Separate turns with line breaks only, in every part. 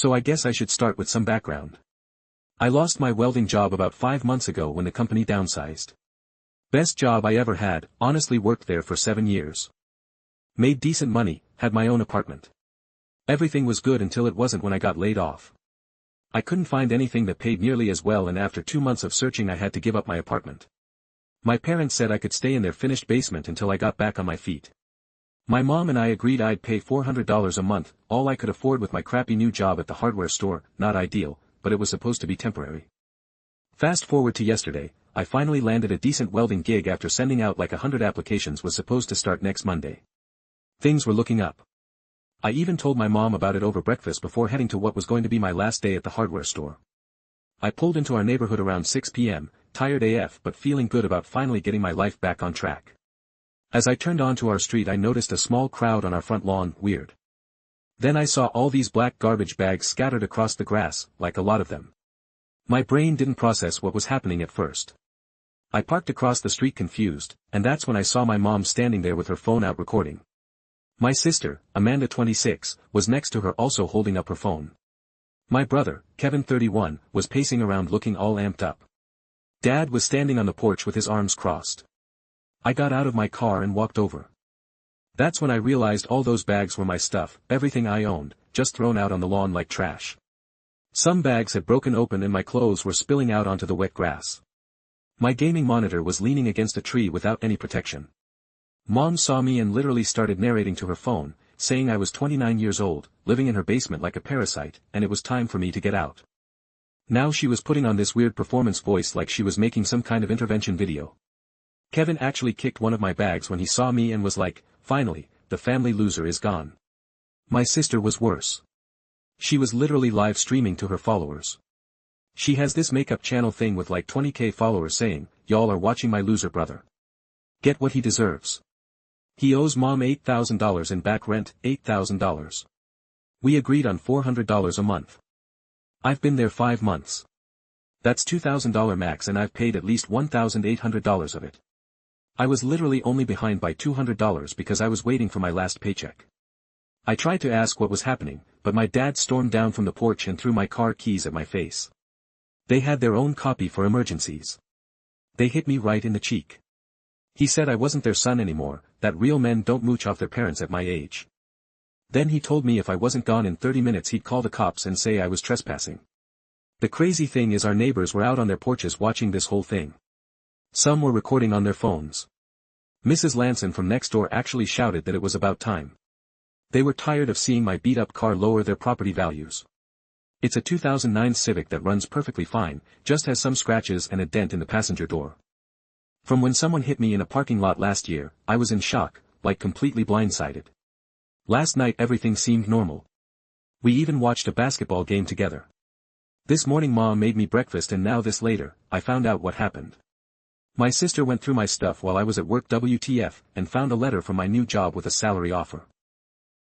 So I guess I should start with some background. I lost my welding job about 5 months ago when the company downsized. Best job I ever had, honestly worked there for 7 years. Made decent money, had my own apartment. Everything was good until it wasn't when I got laid off. I couldn't find anything that paid nearly as well, and after 2 months of searching I had to give up my apartment. My parents said I could stay in their finished basement until I got back on my feet. My mom and I agreed I'd pay $400 a month, all I could afford with my crappy new job at the hardware store. Not ideal, but it was supposed to be temporary. Fast forward to yesterday, I finally landed a decent welding gig after sending out like 100 applications. Was supposed to start next Monday. Things were looking up. I even told my mom about it over breakfast before heading to what was going to be my last day at the hardware store. I pulled into our neighborhood around 6 p.m., tired AF but feeling good about finally getting my life back on track. As I turned onto our street I noticed a small crowd on our front lawn. Weird. Then I saw all these black garbage bags scattered across the grass, like a lot of them. My brain didn't process what was happening at first. I parked across the street confused, and that's when I saw my mom standing there with her phone out recording. My sister, Amanda 26, was next to her also holding up her phone. My brother, Kevin 31, was pacing around looking all amped up. Dad was standing on the porch with his arms crossed. I got out of my car and walked over. That's when I realized all those bags were my stuff, everything I owned, just thrown out on the lawn like trash. Some bags had broken open and my clothes were spilling out onto the wet grass. My gaming monitor was leaning against a tree without any protection. Mom saw me and literally started narrating to her phone, saying I was 29 years old, living in her basement like a parasite, and it was time for me to get out. Now she was putting on this weird performance voice like she was making some kind of intervention video. Kevin actually kicked one of my bags when he saw me and was like, "Finally, the family loser is gone." My sister was worse. She was literally live streaming to her followers. She has this makeup channel thing with like 20k followers saying, "Y'all are watching my loser brother. Get what he deserves. He owes mom $8,000 in back rent, $8,000. We agreed on $400 a month. I've been there 5 months. That's $2,000 max and I've paid at least $1,800 of it. I was literally only behind by $200 because I was waiting for my last paycheck. I tried to ask what was happening, but my dad stormed down from the porch and threw my car keys at my face. They had their own copy for emergencies. They hit me right in the cheek. He said I wasn't their son anymore, that real men don't mooch off their parents at my age. Then he told me if I wasn't gone in 30 minutes he'd call the cops and say I was trespassing. The crazy thing is our neighbors were out on their porches watching this whole thing. Some were recording on their phones. Mrs. Lanson from next door actually shouted that it was about time. They were tired of seeing my beat-up car lower their property values. It's a 2009 Civic that runs perfectly fine, just has some scratches and a dent in the passenger door. From when someone hit me in a parking lot last year, I was in shock, like completely blindsided. Last night everything seemed normal. We even watched a basketball game together. This morning mom made me breakfast and now this later, I found out what happened. My sister went through my stuff while I was at work WTF, and found a letter from my new job with a salary offer.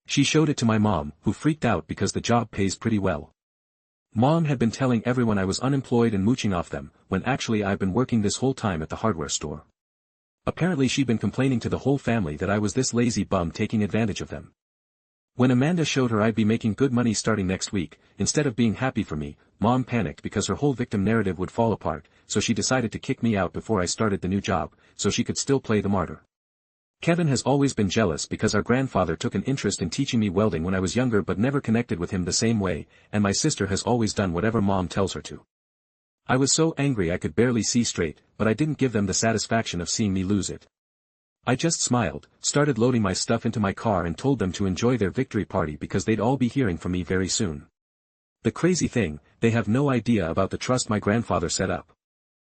She showed it to my mom, who freaked out because the job pays pretty well. Mom had been telling everyone I was unemployed and mooching off them, when actually I've been working this whole time at the hardware store. Apparently she'd been complaining to the whole family that I was this lazy bum taking advantage of them. When Amanda showed her I'd be making good money starting next week, instead of being happy for me, Mom panicked because her whole victim narrative would fall apart, so she decided to kick me out before I started the new job, so she could still play the martyr. Kevin has always been jealous because our grandfather took an interest in teaching me welding when I was younger but never connected with him the same way, and my sister has always done whatever Mom tells her to. I was so angry I could barely see straight, but I didn't give them the satisfaction of seeing me lose it. I just smiled, started loading my stuff into my car and told them to enjoy their victory party because they'd all be hearing from me very soon. The crazy thing, they have no idea about the trust my grandfather set up.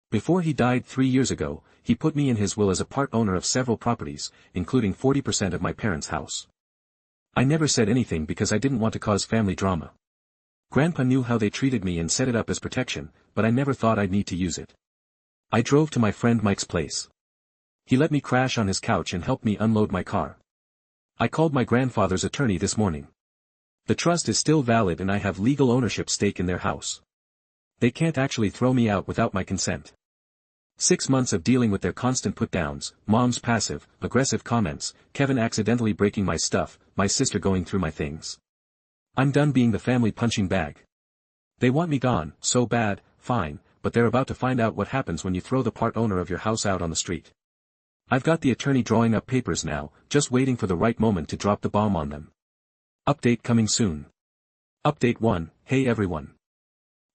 Before he died 3 years ago, he put me in his will as a part owner of several properties, including 40% of my parents' house. I never said anything because I didn't want to cause family drama. Grandpa knew how they treated me and set it up as protection, but I never thought I'd need to use it. I drove to my friend Mike's place. He let me crash on his couch and helped me unload my car. I called my grandfather's attorney this morning. The trust is still valid and I have legal ownership stake in their house. They can't actually throw me out without my consent. 6 months of dealing with their constant put-downs, Mom's passive, aggressive comments, Kevin accidentally breaking my stuff, my sister going through my things. I'm done being the family punching bag. They want me gone, so bad, fine, but they're about to find out what happens when you throw the part owner of your house out on the street. I've got the attorney drawing up papers now, just waiting for the right moment to drop the bomb on them. Update coming soon. Update 1, hey everyone.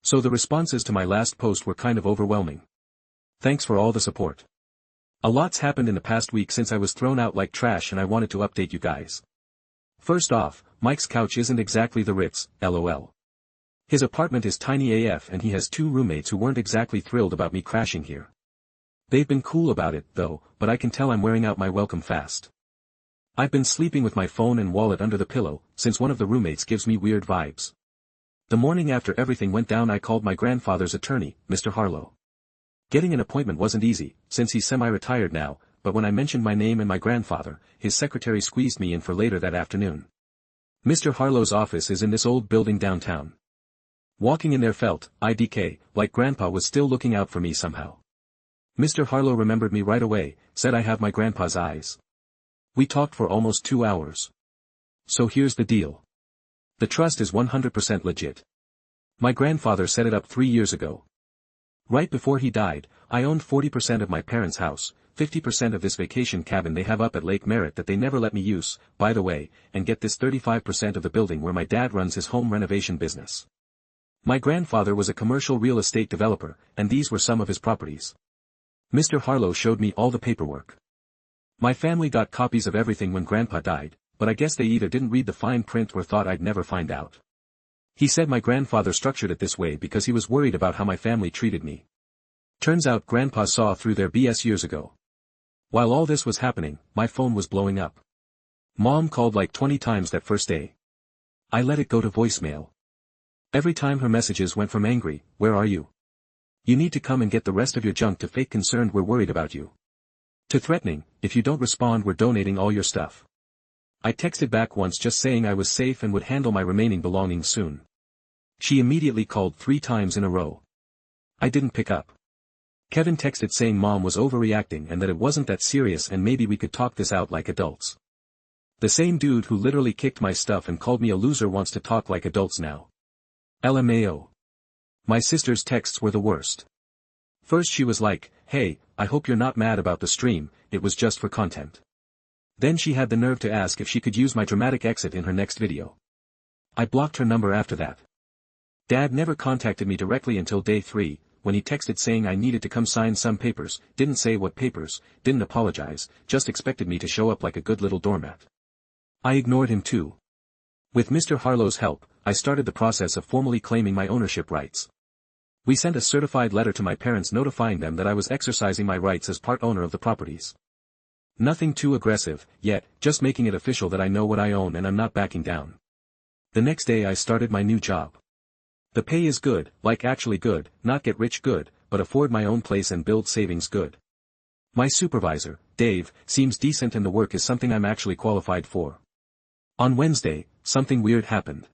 So the responses to my last post were kind of overwhelming. Thanks for all the support. A lot's happened in the past week since I was thrown out like trash and I wanted to update you guys. First off, Mike's couch isn't exactly the Ritz, lol. His apartment is tiny AF and he has 2 roommates who weren't exactly thrilled about me crashing here. They've been cool about it, though, but I can tell I'm wearing out my welcome fast. I've been sleeping with my phone and wallet under the pillow, since one of the roommates gives me weird vibes. The morning after everything went down I called my grandfather's attorney, Mr. Harlow. Getting an appointment wasn't easy, since he's semi-retired now, but when I mentioned my name and my grandfather, his secretary squeezed me in for later that afternoon. Mr. Harlow's office is in this old building downtown. Walking in there felt, IDK, like Grandpa was still looking out for me somehow. Mr. Harlow remembered me right away, said I have my grandpa's eyes. We talked for almost 2 hours. So here's the deal. The trust is 100% legit. My grandfather set it up 3 years ago. Right before he died, I owned 40% of my parents' house, 50% of this vacation cabin they have up at Lake Merritt that they never let me use, by the way, and get this 35% of the building where my dad runs his home renovation business. My grandfather was a commercial real estate developer, and these were some of his properties. Mr. Harlow showed me all the paperwork. My family got copies of everything when Grandpa died, but I guess they either didn't read the fine print or thought I'd never find out. He said my grandfather structured it this way because he was worried about how my family treated me. Turns out Grandpa saw through their BS years ago. While all this was happening, my phone was blowing up. Mom called like 20 times that first day. I let it go to voicemail. Every time her messages went from angry, where are you? You need to come and get the rest of your junk to fake concerned we're worried about you. To threatening, if you don't respond we're donating all your stuff. I texted back once just saying I was safe and would handle my remaining belongings soon. She immediately called 3 times in a row. I didn't pick up. Kevin texted saying Mom was overreacting and that it wasn't that serious and maybe we could talk this out like adults. The same dude who literally kicked my stuff and called me a loser wants to talk like adults now. LMAO. My sister's texts were the worst. First she was like, hey, I hope you're not mad about the stream, it was just for content. Then she had the nerve to ask if she could use my dramatic exit in her next video. I blocked her number after that. Dad never contacted me directly until day 3, when he texted saying I needed to come sign some papers, didn't say what papers, didn't apologize, just expected me to show up like a good little doormat. I ignored him too. With Mr. Harlow's help, I started the process of formally claiming my ownership rights. We sent a certified letter to my parents notifying them that I was exercising my rights as part owner of the properties. Nothing too aggressive, yet, just making it official that I know what I own and I'm not backing down. The next day I started my new job. The pay is good, like actually good, not get rich good, but afford my own place and build savings good. My supervisor, Dave, seems decent and the work is something I'm actually qualified for. On Wednesday, something weird happened.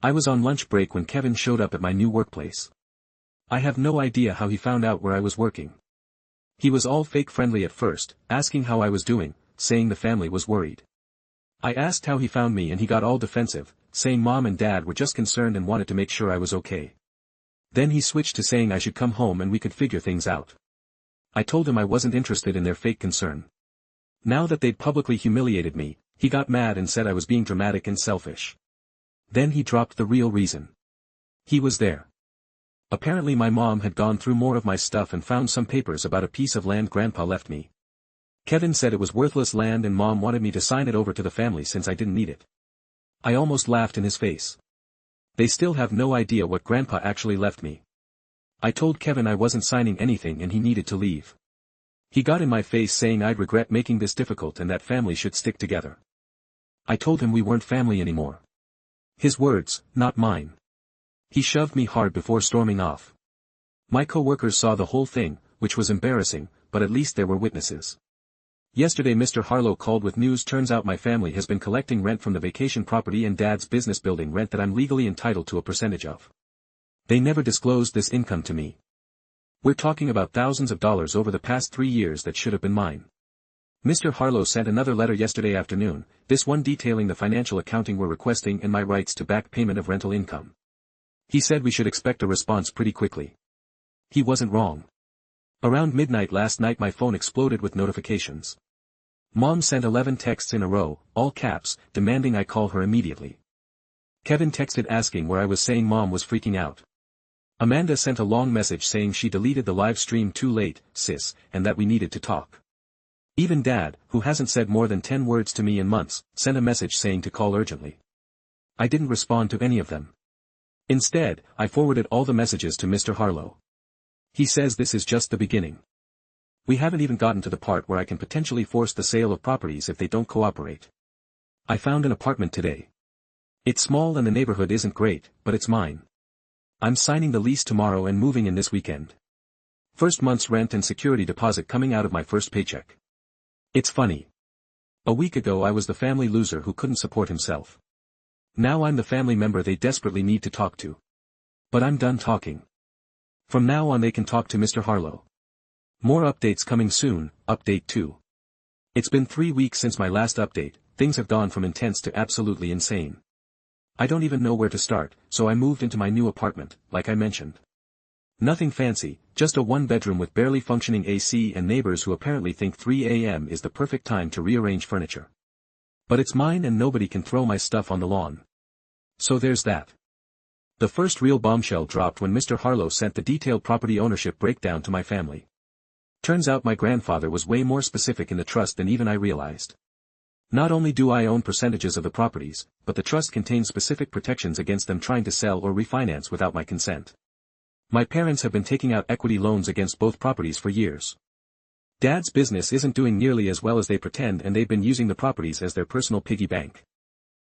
I was on lunch break when Kevin showed up at my new workplace. I have no idea how he found out where I was working. He was all fake friendly at first, asking how I was doing, saying the family was worried. I asked how he found me and he got all defensive, saying Mom and Dad were just concerned and wanted to make sure I was okay. Then he switched to saying I should come home and we could figure things out. I told him I wasn't interested in their fake concern. Now that they'd publicly humiliated me, he got mad and said I was being dramatic and selfish. Then he dropped the real reason. He was there. Apparently my mom had gone through more of my stuff and found some papers about a piece of land Grandpa left me. Kevin said it was worthless land and Mom wanted me to sign it over to the family since I didn't need it. I almost laughed in his face. They still have no idea what Grandpa actually left me. I told Kevin I wasn't signing anything and he needed to leave. He got in my face saying I'd regret making this difficult and that family should stick together. I told him we weren't family anymore. His words, not mine. He shoved me hard before storming off. My co-workers saw the whole thing, which was embarrassing, but at least there were witnesses. Yesterday Mr. Harlow called with news. Turns out my family has been collecting rent from the vacation property and Dad's business building rent that I'm legally entitled to a percentage of. They never disclosed this income to me. We're talking about thousands of dollars over the past 3 years that should have been mine. Mr. Harlow sent another letter yesterday afternoon, this one detailing the financial accounting we're requesting and my rights to back payment of rental income. He said we should expect a response pretty quickly. He wasn't wrong. Around midnight last night my phone exploded with notifications. Mom sent 11 texts in a row, all caps, demanding I call her immediately. Kevin texted asking where I was, saying Mom was freaking out. Amanda sent a long message saying she deleted the live stream too late, sis, and that we needed to talk. Even Dad, who hasn't said more than 10 words to me in months, sent a message saying to call urgently. I didn't respond to any of them. Instead, I forwarded all the messages to Mr. Harlow. He says this is just the beginning. We haven't even gotten to the part where I can potentially force the sale of properties if they don't cooperate. I found an apartment today. It's small and the neighborhood isn't great, but it's mine. I'm signing the lease tomorrow and moving in this weekend. First month's rent and security deposit coming out of my first paycheck. It's funny. A week ago I was the family loser who couldn't support himself. Now I'm the family member they desperately need to talk to. But I'm done talking. From now on they can talk to Mr. Harlow. More updates coming soon, update 2. It's been 3 weeks since my last update, things have gone from intense to absolutely insane. I don't even know where to start, so I moved into my new apartment, like I mentioned. Nothing fancy, just a one-bedroom with barely functioning AC and neighbors who apparently think 3 a.m. is the perfect time to rearrange furniture. But it's mine and nobody can throw my stuff on the lawn. So there's that. The first real bombshell dropped when Mr. Harlow sent the detailed property ownership breakdown to my family. Turns out my grandfather was way more specific in the trust than even I realized. Not only do I own percentages of the properties, but the trust contains specific protections against them trying to sell or refinance without my consent. My parents have been taking out equity loans against both properties for years. Dad's business isn't doing nearly as well as they pretend and they've been using the properties as their personal piggy bank.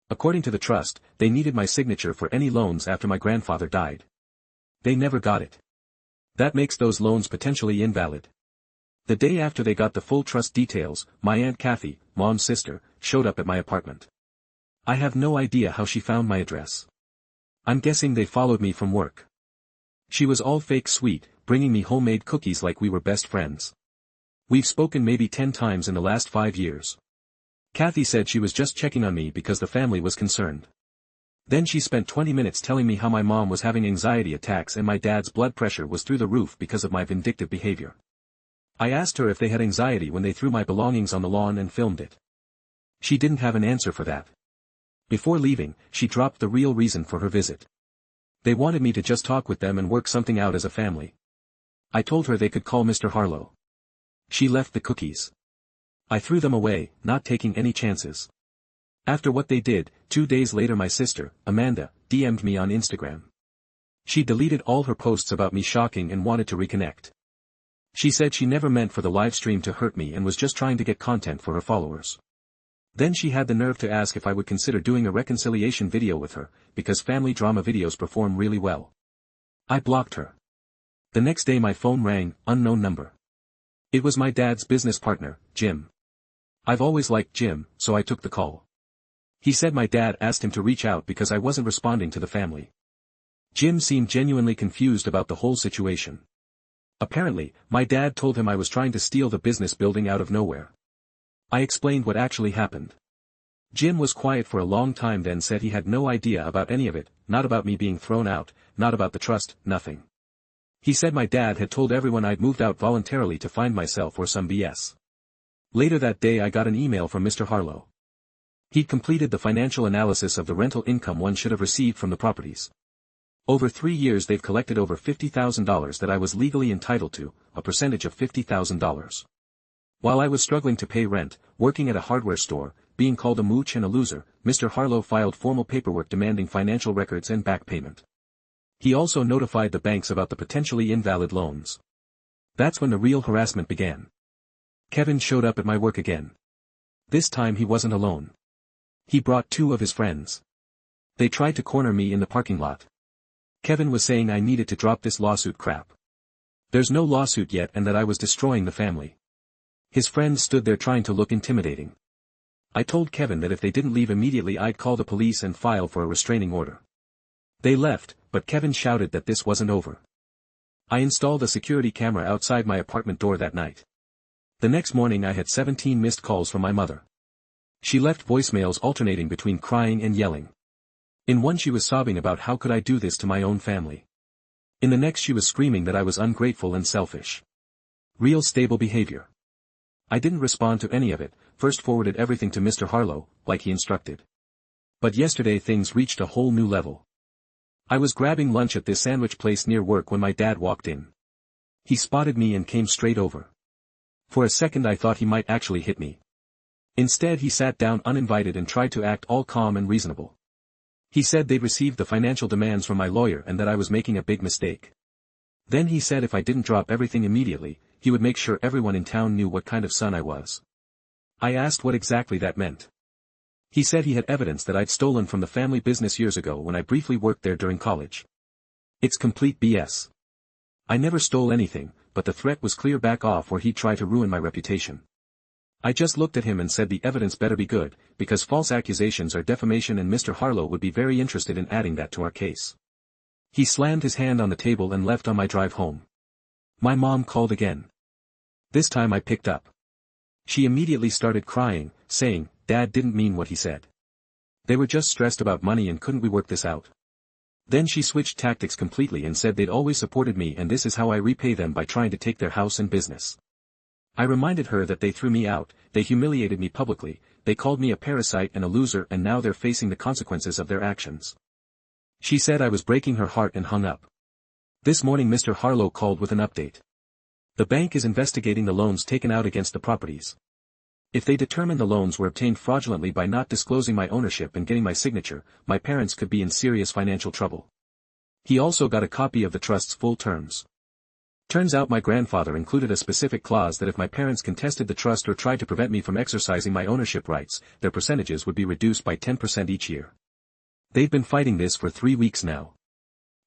According to the trust, they needed my signature for any loans after my grandfather died. They never got it. That makes those loans potentially invalid. The day after they got the full trust details, my Aunt Kathy, Mom's sister, showed up at my apartment. I have no idea how she found my address. I'm guessing they followed me from work. She was all fake sweet, bringing me homemade cookies like we were best friends. We've spoken maybe 10 times in the last 5 years. Kathy said she was just checking on me because the family was concerned. Then she spent 20 minutes telling me how my mom was having anxiety attacks and my dad's blood pressure was through the roof because of my vindictive behavior. I asked her if they had anxiety when they threw my belongings on the lawn and filmed it. She didn't have an answer for that. Before leaving, she dropped the real reason for her visit. They wanted me to just talk with them and work something out as a family. I told her they could call Mr. Harlow. She left the cookies. I threw them away, not taking any chances. After what they did, 2 days later my sister, Amanda, DM'd me on Instagram. She deleted all her posts about me shocking and wanted to reconnect. She said she never meant for the live stream to hurt me and was just trying to get content for her followers. Then she had the nerve to ask if I would consider doing a reconciliation video with her, because family drama videos perform really well. I blocked her. The next day my phone rang, unknown number. It was my dad's business partner, Jim. I've always liked Jim, so I took the call. He said my dad asked him to reach out because I wasn't responding to the family. Jim seemed genuinely confused about the whole situation. Apparently, my dad told him I was trying to steal the business building out of nowhere. I explained what actually happened. Jim was quiet for a long time, then said he had no idea about any of it, not about me being thrown out, not about the trust, nothing. He said my dad had told everyone I'd moved out voluntarily to find myself or some BS. Later that day I got an email from Mr. Harlow. He'd completed the financial analysis of the rental income one should have received from the properties. Over 3 years they've collected over $50,000 that I was legally entitled to, a percentage of $50,000. While I was struggling to pay rent, working at a hardware store, being called a mooch and a loser, Mr. Harlow filed formal paperwork demanding financial records and back payment. He also notified the banks about the potentially invalid loans. That's when the real harassment began. Kevin showed up at my work again. This time he wasn't alone. He brought 2 of his friends. They tried to corner me in the parking lot. Kevin was saying I needed to drop this lawsuit crap. There's no lawsuit yet and that I was destroying the family. His friends stood there trying to look intimidating. I told Kevin that if they didn't leave immediately I'd call the police and file for a restraining order. They left, but Kevin shouted that this wasn't over. I installed a security camera outside my apartment door that night. The next morning I had 17 missed calls from my mother. She left voicemails alternating between crying and yelling. In one she was sobbing about how could I do this to my own family. In the next she was screaming that I was ungrateful and selfish. Real stable behavior. I didn't respond to any of it, first forwarded everything to Mr. Harlow, like he instructed. But yesterday things reached a whole new level. I was grabbing lunch at this sandwich place near work when my dad walked in. He spotted me and came straight over. For a second I thought he might actually hit me. Instead he sat down uninvited and tried to act all calm and reasonable. He said they'd received the financial demands from my lawyer and that I was making a big mistake. Then he said if I didn't drop everything immediately, he would make sure everyone in town knew what kind of son I was. I asked what exactly that meant. He said he had evidence that I'd stolen from the family business years ago when I briefly worked there during college. It's complete BS. I never stole anything, but the threat was clear back off or he'd try to ruin my reputation. I just looked at him and said the evidence better be good, because false accusations are defamation and Mr. Harlow would be very interested in adding that to our case. He slammed his hand on the table and left on my drive home. My mom called again. This time I picked up. She immediately started crying, saying, Dad didn't mean what he said. They were just stressed about money and couldn't we work this out? Then she switched tactics completely and said they'd always supported me and this is how I repay them by trying to take their house and business. I reminded her that they threw me out, they humiliated me publicly, they called me a parasite and a loser and now they're facing the consequences of their actions. She said I was breaking her heart and hung up. This morning Mr. Harlow called with an update. The bank is investigating the loans taken out against the properties. If they determine the loans were obtained fraudulently by not disclosing my ownership and getting my signature, my parents could be in serious financial trouble. He also got a copy of the trust's full terms. Turns out my grandfather included a specific clause that if my parents contested the trust or tried to prevent me from exercising my ownership rights, their percentages would be reduced by 10% each year. They've been fighting this for 3 weeks now.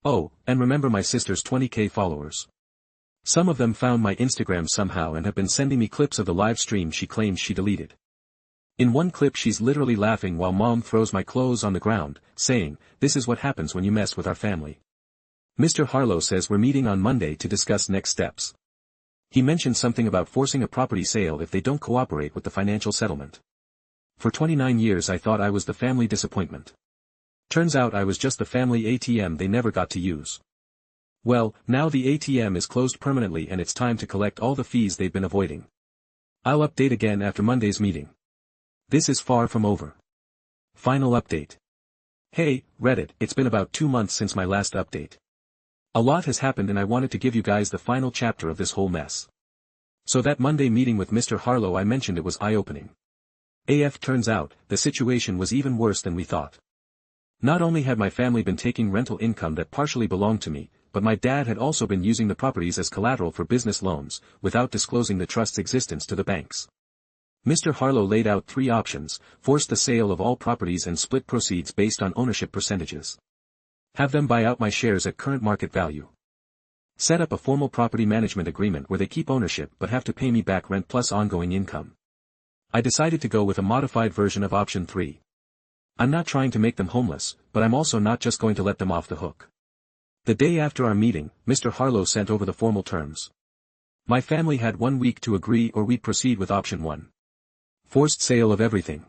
Oh, and remember my sister's 20K followers. Some of them found my Instagram somehow and have been sending me clips of the live stream she claims she deleted. In one clip she's literally laughing while mom throws my clothes on the ground, saying, "This is what happens when you mess with our family." Mr. Harlow says we're meeting on Monday to discuss next steps. He mentioned something about forcing a property sale if they don't cooperate with the financial settlement. For 29 years I thought I was the family disappointment. Turns out I was just the family ATM they never got to use. Well, now the ATM is closed permanently and it's time to collect all the fees they've been avoiding. I'll update again after Monday's meeting. This is far from over. Final update. Hey, Reddit, it's been about 2 months since my last update. A lot has happened and I wanted to give you guys the final chapter of this whole mess. So that Monday meeting with Mr. Harlow I mentioned it was eye-opening. AF turns out, the situation was even worse than we thought. Not only had my family been taking rental income that partially belonged to me, but my dad had also been using the properties as collateral for business loans, without disclosing the trust's existence to the banks. Mr. Harlow laid out 3 options: force the sale of all properties and split proceeds based on ownership percentages. Have them buy out my shares at current market value. Set up a formal property management agreement where they keep ownership but have to pay me back rent plus ongoing income. I decided to go with a modified version of option 3. I'm not trying to make them homeless, but I'm also not just going to let them off the hook. The day after our meeting, Mr. Harlow sent over the formal terms. My family had 1 week to agree or we'd proceed with option 1. Forced sale of everything.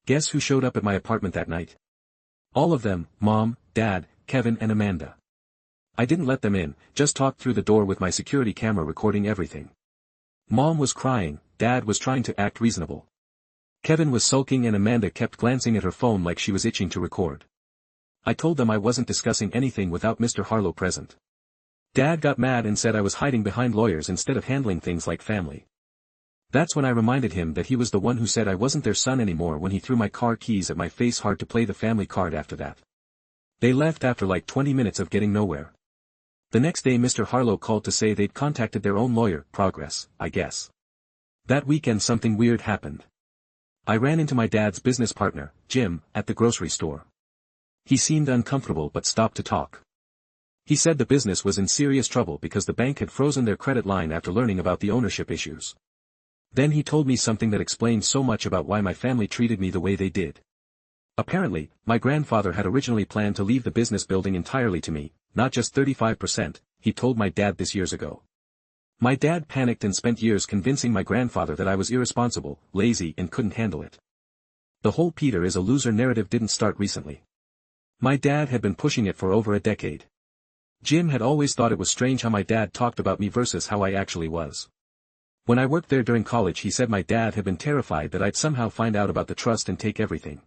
Guess who showed up at my apartment that night? All of them: Mom, Dad, Kevin and Amanda. I didn't let them in, just talked through the door with my security camera recording everything. Mom was crying, Dad was trying to act reasonable. Kevin was sulking and Amanda kept glancing at her phone like she was itching to record. I told them I wasn't discussing anything without Mr. Harlow present. Dad got mad and said I was hiding behind lawyers instead of handling things like family. That's when I reminded him that he was the one who said I wasn't their son anymore when he threw my car keys at my face. Hard to play the family card after that. They left after like 20 minutes of getting nowhere. The next day Mr. Harlow called to say they'd contacted their own lawyer, Progress, I guess. That weekend something weird happened. I ran into my dad's business partner, Jim, at the grocery store. He seemed uncomfortable but stopped to talk. He said the business was in serious trouble because the bank had frozen their credit line after learning about the ownership issues. Then he told me something that explained so much about why my family treated me the way they did. Apparently, my grandfather had originally planned to leave the business building entirely to me, not just 35%, he told my dad this years ago. My dad panicked and spent years convincing my grandfather that I was irresponsible, lazy and couldn't handle it. The whole Peter is a loser narrative didn't start recently. My dad had been pushing it for over a decade. Jim had always thought it was strange how my dad talked about me versus how I actually was. When I worked there during college he said my dad had been terrified that I'd somehow find out about the trust and take everything.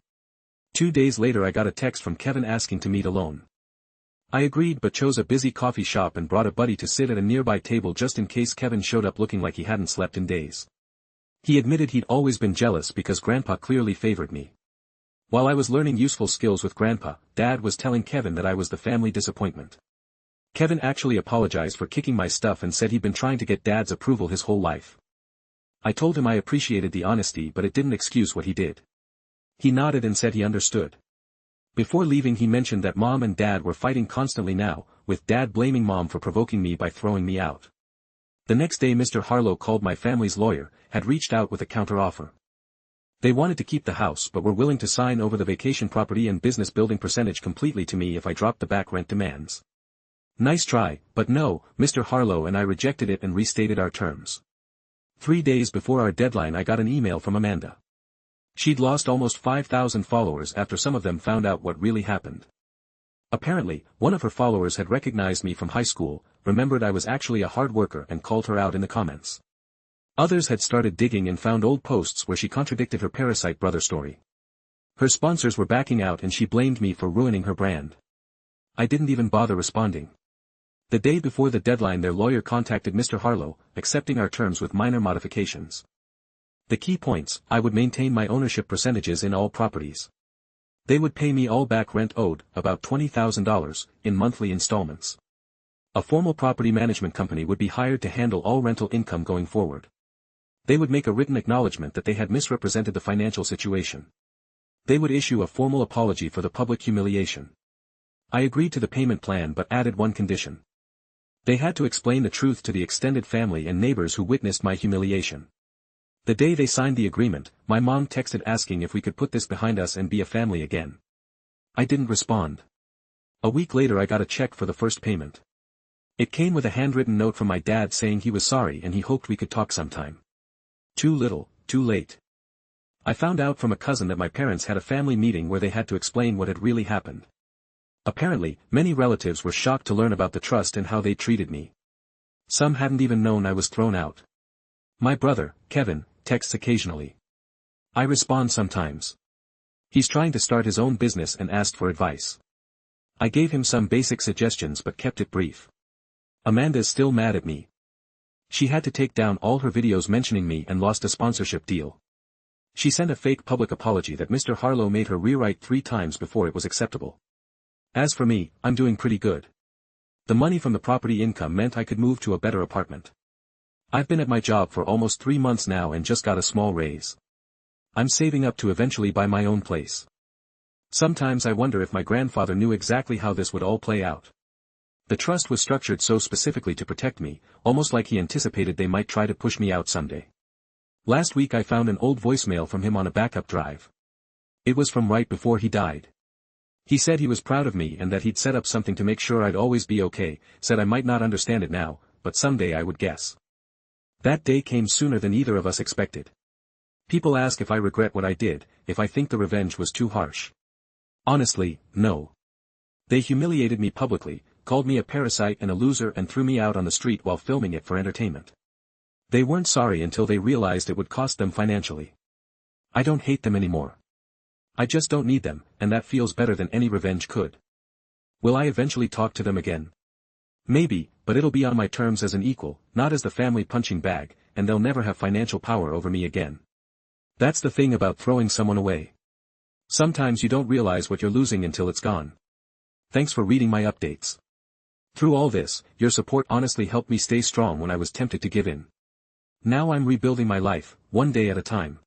2 days later I got a text from Kevin asking to meet alone. I agreed but chose a busy coffee shop and brought a buddy to sit at a nearby table just in case Kevin showed up looking like he hadn't slept in days. He admitted he'd always been jealous because Grandpa clearly favored me. While I was learning useful skills with Grandpa, Dad was telling Kevin that I was the family disappointment. Kevin actually apologized for kicking my stuff and said he'd been trying to get Dad's approval his whole life. I told him I appreciated the honesty but it didn't excuse what he did. He nodded and said he understood. Before leaving he mentioned that Mom and Dad were fighting constantly now, with Dad blaming Mom for provoking me by throwing me out. The next day Mr. Harlow called my family's lawyer, had reached out with a counteroffer. They wanted to keep the house but were willing to sign over the vacation property and business building percentage completely to me if I dropped the back rent demands. Nice try, but no, Mr. Harlow and I rejected it and restated our terms. 3 days before our deadline I got an email from Amanda. She'd lost almost 5,000 followers after some of them found out what really happened. Apparently, one of her followers had recognized me from high school, remembered I was actually a hard worker and called her out in the comments. Others had started digging and found old posts where she contradicted her parasite brother story. Her sponsors were backing out and she blamed me for ruining her brand. I didn't even bother responding. The day before the deadline their lawyer contacted Mr. Harlow, accepting our terms with minor modifications. The key points: I would maintain my ownership percentages in all properties. They would pay me all back rent owed, about $20,000, in monthly installments. A formal property management company would be hired to handle all rental income going forward. They would make a written acknowledgement that they had misrepresented the financial situation. They would issue a formal apology for the public humiliation. I agreed to the payment plan but added one condition. They had to explain the truth to the extended family and neighbors who witnessed my humiliation. The day they signed the agreement, my mom texted asking if we could put this behind us and be a family again. I didn't respond. A week later I got a check for the first payment. It came with a handwritten note from my dad saying he was sorry and he hoped we could talk sometime. Too little, too late. I found out from a cousin that my parents had a family meeting where they had to explain what had really happened. Apparently, many relatives were shocked to learn about the trust and how they treated me. Some hadn't even known I was thrown out. My brother, Kevin, texts occasionally. I respond sometimes. He's trying to start his own business and asked for advice. I gave him some basic suggestions but kept it brief. Amanda's still mad at me. She had to take down all her videos mentioning me and lost a sponsorship deal. She sent a fake public apology that Mr. Harlow made her rewrite 3 times before it was acceptable. As for me, I'm doing pretty good. The money from the property income meant I could move to a better apartment. I've been at my job for almost 3 months now and just got a small raise. I'm saving up to eventually buy my own place. Sometimes I wonder if my grandfather knew exactly how this would all play out. The trust was structured so specifically to protect me, almost like he anticipated they might try to push me out someday. Last week I found an old voicemail from him on a backup drive. It was from right before he died. He said he was proud of me and that he'd set up something to make sure I'd always be okay, said I might not understand it now, but someday I would guess. That day came sooner than either of us expected. People ask if I regret what I did, if I think the revenge was too harsh. Honestly, no. They humiliated me publicly, called me a parasite and a loser and threw me out on the street while filming it for entertainment. They weren't sorry until they realized it would cost them financially. I don't hate them anymore. I just don't need them, and that feels better than any revenge could. Will I eventually talk to them again? Maybe, but it'll be on my terms as an equal, not as the family punching bag, and they'll never have financial power over me again. That's the thing about throwing someone away. Sometimes you don't realize what you're losing until it's gone. Thanks for reading my updates. Through all this, your support honestly helped me stay strong when I was tempted to give in. Now I'm rebuilding my life, one day at a time.